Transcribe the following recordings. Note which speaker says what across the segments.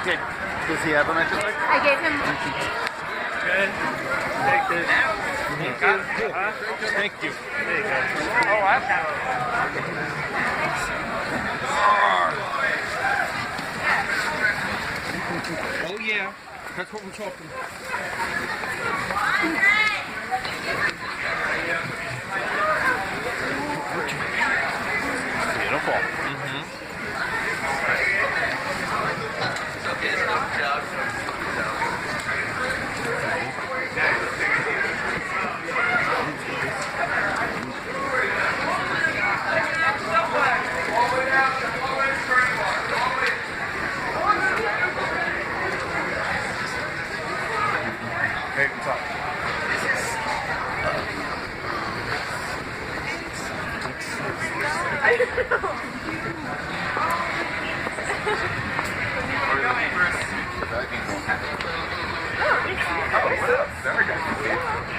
Speaker 1: Okay. Does he have a mental check?
Speaker 2: I gave him.
Speaker 3: Good. Take this.
Speaker 1: Thank you. Thank you.
Speaker 3: There you go.
Speaker 1: Oh, I've got Oh, yeah. That's what we're talking about. Beautiful. Hey, what's up?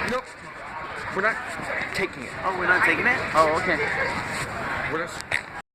Speaker 1: Nope. We're not taking it.
Speaker 2: Oh, we're not taking it?
Speaker 1: Oh, okay.
Speaker 3: What else?